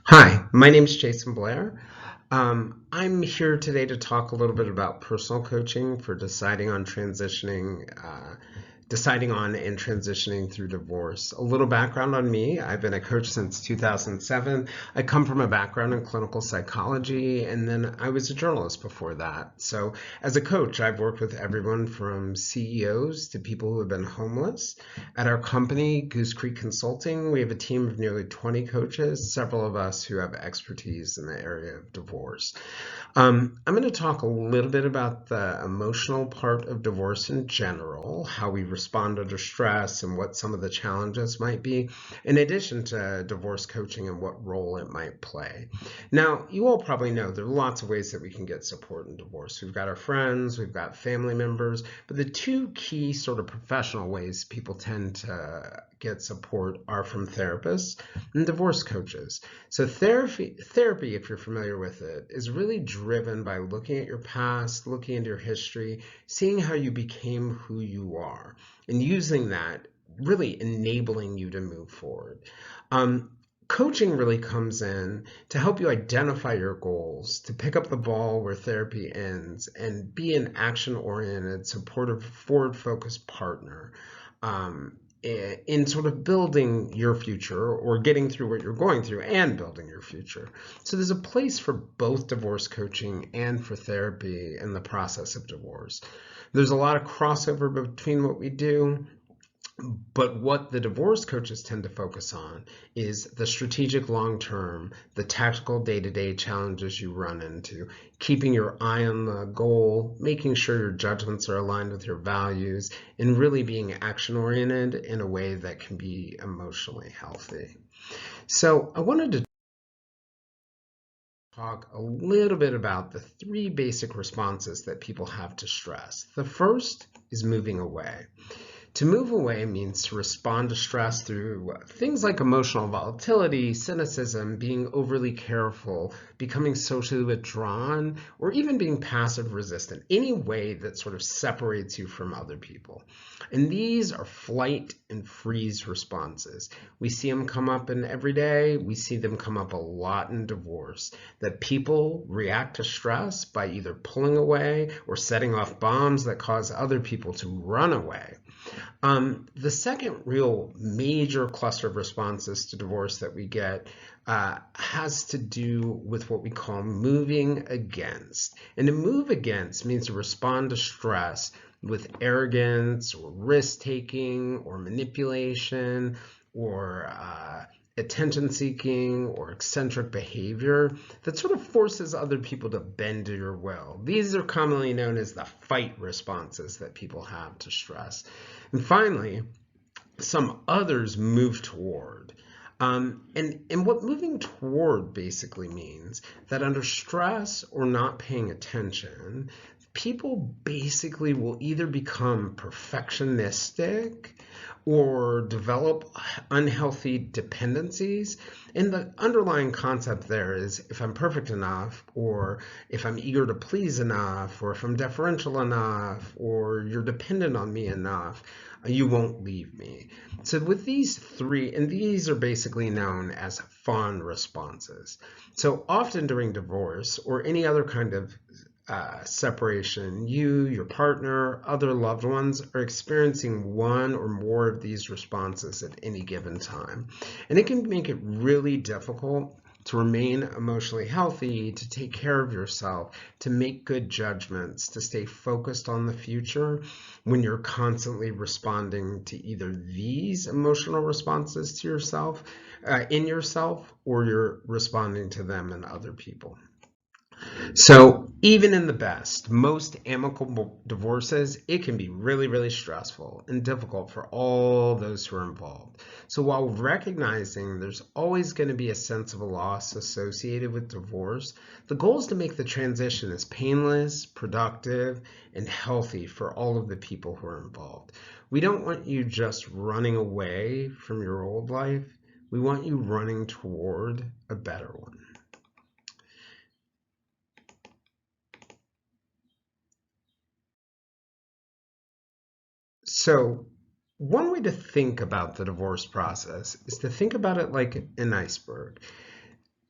Hi, my name's Jayson Blair. I'm here today to talk a little bit about personal coaching for deciding on and transitioning through divorce. A little background on me. I've been a coach since 2007. I come from a background in clinical psychology, and then I was a journalist before that. So as a coach, I've worked with everyone from CEOs to people who have been homeless. At our company, Goose Consulting, we have a team of nearly 20 coaches, several of us who have expertise in the area of divorce. I'm going to talk a little bit about the emotional part of divorce in general, how we respond under stress, and what some of the challenges might be, in addition to divorce coaching and what role it might play. Now, you all probably know there are lots of ways that we can get support in divorce. We've got our friends, we've got family members, but the two key sort of professional ways people tend to get support are from therapists and divorce coaches. So therapy, if you're familiar with it, is really driven by looking at your past, looking into your history, seeing how you became who you are, and using that, really enabling you to move forward. Coaching really comes in to help you identify your goals, to pick up the ball where therapy ends, and be an action-oriented, supportive, forward-focused partner. In sort of building your future or getting through what you're going through and building your future. So there's a place for both divorce coaching and for therapy in the process of divorce. There's a lot of crossover between what we do, but what the divorce coaches tend to focus on is the strategic long term, the tactical day to day challenges you run into, keeping your eye on the goal, making sure your judgments are aligned with your values, and really being action oriented in a way that can be emotionally healthy. So, I wanted to talk a little bit about the three basic responses that people have to stress. The first is moving away. To move away means to respond to stress through things like emotional volatility, cynicism, being overly careful, becoming socially withdrawn, or even being passive resistant, any way that sort of separates you from other people. And these are flight and freeze responses. We see them come up in every day. We see them come up a lot in divorce, that people react to stress by either pulling away or setting off bombs that cause other people to run away. The second real major cluster of responses to divorce that we get has to do with what we call moving against. And to move against means to respond to stress with arrogance or risk taking or manipulation or attention seeking or eccentric behavior that sort of forces other people to bend to your will. These are commonly known as the fight responses that people have to stress. And finally, some others move toward. And what moving toward basically means that under stress or not paying attention, people basically will either become perfectionistic or develop unhealthy dependencies. And the underlying concept there is if I'm perfect enough, or if I'm eager to please enough, or if I'm deferential enough, or you're dependent on me enough, you won't leave me. So with these three, and these are basically known as fawn responses. So often during divorce or any other kind of separation, you, your partner, other loved ones are experiencing one or more of these responses at any given time. And it can make it really difficult to remain emotionally healthy, to take care of yourself, to make good judgments, to stay focused on the future when you're constantly responding to either these emotional responses to yourself, in yourself, or you're responding to them in other people. So even in the best, most amicable divorces, it can be really, really stressful and difficult for all those who are involved. So while recognizing there's always going to be a sense of a loss associated with divorce, the goal is to make the transition as painless, productive, and healthy for all of the people who are involved. We don't want you just running away from your old life. We want you running toward a better one. So, one way to think about the divorce process is to think about it like an iceberg.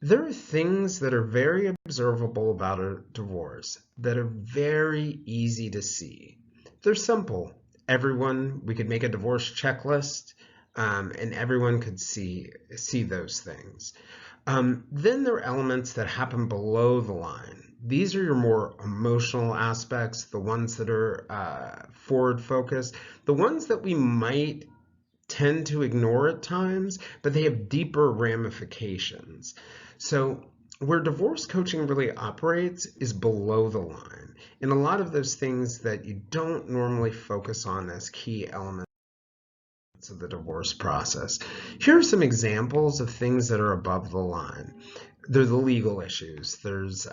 There are things that are very observable about a divorce that are very easy to see. They're simple. We could make a divorce checklist, and everyone could see those things. Then there are elements that happen below the line. These are your more emotional aspects, the ones that are forward focused, the ones that we might tend to ignore at times, but they have deeper ramifications. So, where divorce coaching really operates is below the line, and a lot of those things that you don't normally focus on as key elements of the divorce process. Here are some examples of things that are above the line. They're the legal issues. There's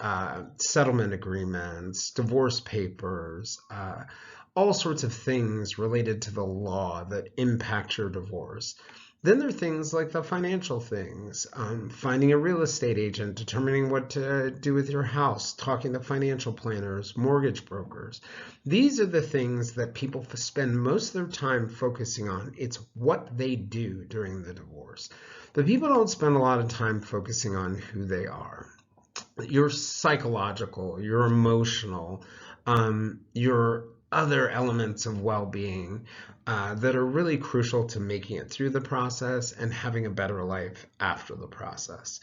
settlement agreements, divorce papers, all sorts of things related to the law that impact your divorce. Then there are things like the financial things, finding a real estate agent, determining what to do with your house, talking to financial planners, mortgage brokers. These are the things that people spend most of their time focusing on. It's what they do during the divorce. But people don't spend a lot of time focusing on who they are. Your psychological, your emotional, your other elements of well-being that are really crucial to making it through the process and having a better life after the process.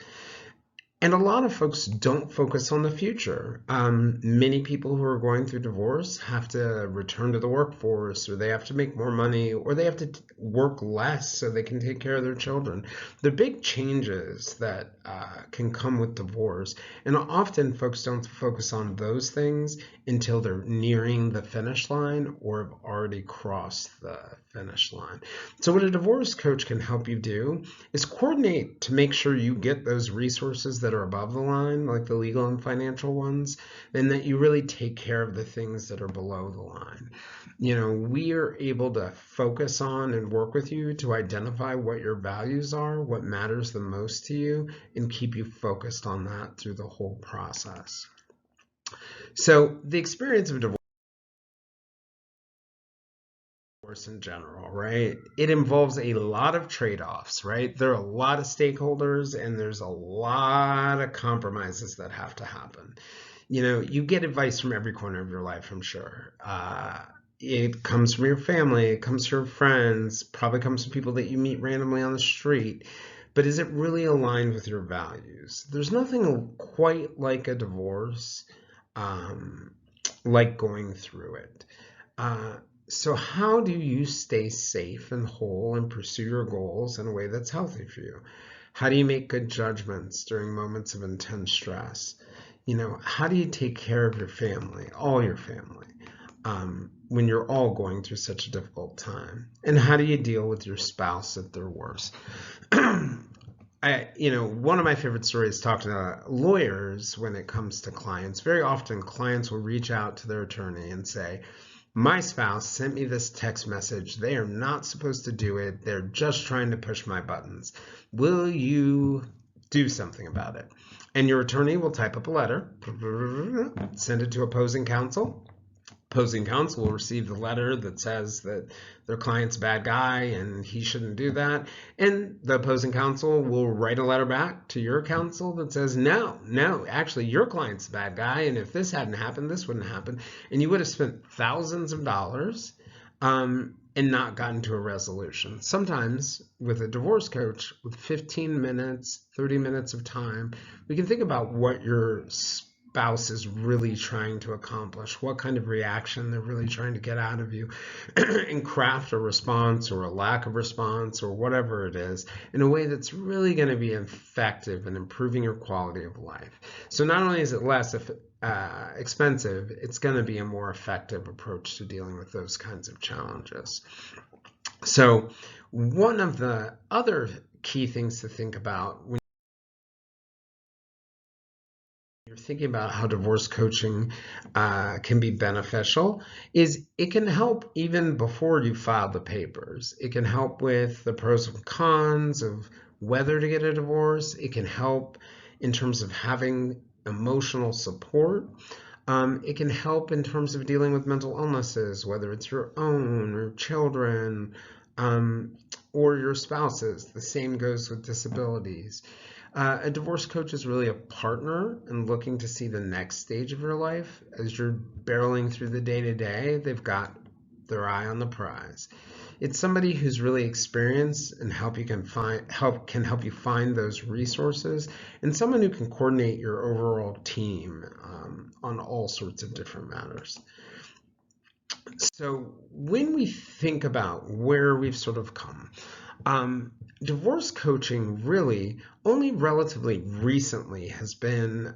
And a lot of folks don't focus on the future. Many people who are going through divorce have to return to the workforce, or they have to make more money, or they have to work less so they can take care of their children. The big changes that can come with divorce, and often folks don't focus on those things until they're nearing the finish line or have already crossed the finish line. So what a divorce coach can help you do is coordinate to make sure you get those resources that are above the line, like the legal and financial ones, and that you really take care of the things that are below the line. We are able to focus on and work with you to identify what your values are, what matters the most to you, and keep you focused on that through the whole process. So the experience of divorce in general, right? It involves a lot of trade-offs, right? There are a lot of stakeholders and there's a lot of compromises that have to happen. You get advice from every corner of your life, I'm sure. It comes from your family, it comes from friends, probably comes from people that you meet randomly on the street. But is it really aligned with your values? There's nothing quite like a divorce, um, like going through it. Uh, so how do you stay safe and whole and pursue your goals in a way that's healthy for you? How do you make good judgments during moments of intense stress? How do you take care of your family, all your family, when you're all going through such a difficult time? And how do you deal with your spouse at their worst? One of my favorite stories is talking to lawyers when it comes to clients. Very often clients will reach out to their attorney and say, my spouse sent me this text message. They are not supposed to do it. They're just trying to push my buttons. Will you do something about it? And your attorney will type up a letter, send it to opposing counsel. Opposing counsel will receive the letter that says that their client's a bad guy and he shouldn't do that. And the opposing counsel will write a letter back to your counsel that says, no, actually your client's a bad guy. And if this hadn't happened, this wouldn't happen. And you would have spent thousands of dollars and not gotten to a resolution. Sometimes with a divorce coach, with 15 minutes, 30 minutes of time, we can think about what your spouse is really trying to accomplish, what kind of reaction they're really trying to get out of you, and craft a response or a lack of response or whatever it is in a way that's really going to be effective in improving your quality of life. So not only is it less expensive, it's going to be a more effective approach to dealing with those kinds of challenges. So one of the other key things to think about when you're thinking about how divorce coaching can be beneficial is it can help even before you file the papers. It can help with the pros and cons of whether to get a divorce. It can help in terms of having emotional support. It can help in terms of dealing with mental illnesses, whether it's your own or children. or your spouses. The same goes with disabilities. A divorce coach is really a partner and looking to see the next stage of your life. As you're barreling through the day to day, they've got their eye on the prize. It's somebody who's really experienced and can help you find those resources, and someone who can coordinate your overall team on all sorts of different matters. So when we think about where we've sort of come, divorce coaching really only relatively recently has been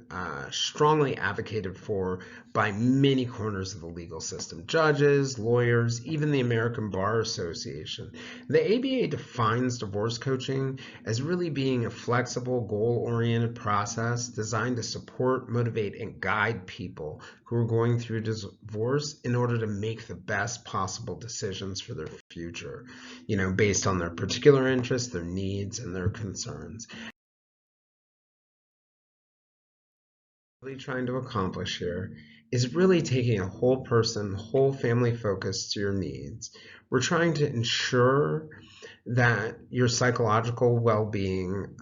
strongly advocated for by many corners of the legal system, judges, lawyers, even the American Bar Association. The ABA defines divorce coaching as really being a flexible, goal-oriented process designed to support, motivate, and guide people who are going through divorce in order to make the best possible decisions for their future, based on their particular interests, their needs, and their concerns. Really trying to accomplish here is really taking a whole person, whole family focus to your needs. We're trying to ensure that your psychological well-being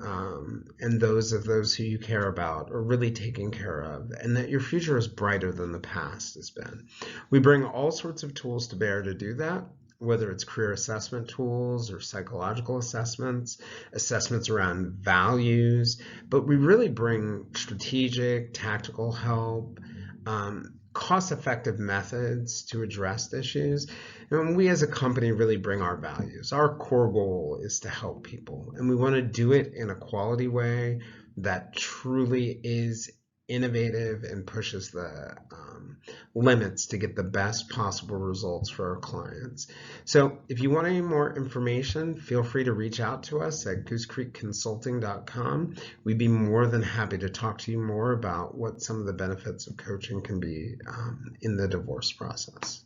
and those who you care about are really taken care of, and that your future is brighter than the past has been. We bring all sorts of tools to bear to do that, whether it's career assessment tools or psychological assessments, assessments around values, but we really bring strategic, tactical help, cost-effective methods to address issues. And we as a company really bring our values. Our core goal is to help people, and we want to do it in a quality way that truly is innovative and pushes the limits to get the best possible results for our clients. So if you want any more information, feel free to reach out to us at goosecreekconsulting.com. We'd be more than happy to talk to you more about what some of the benefits of coaching can be in the divorce process.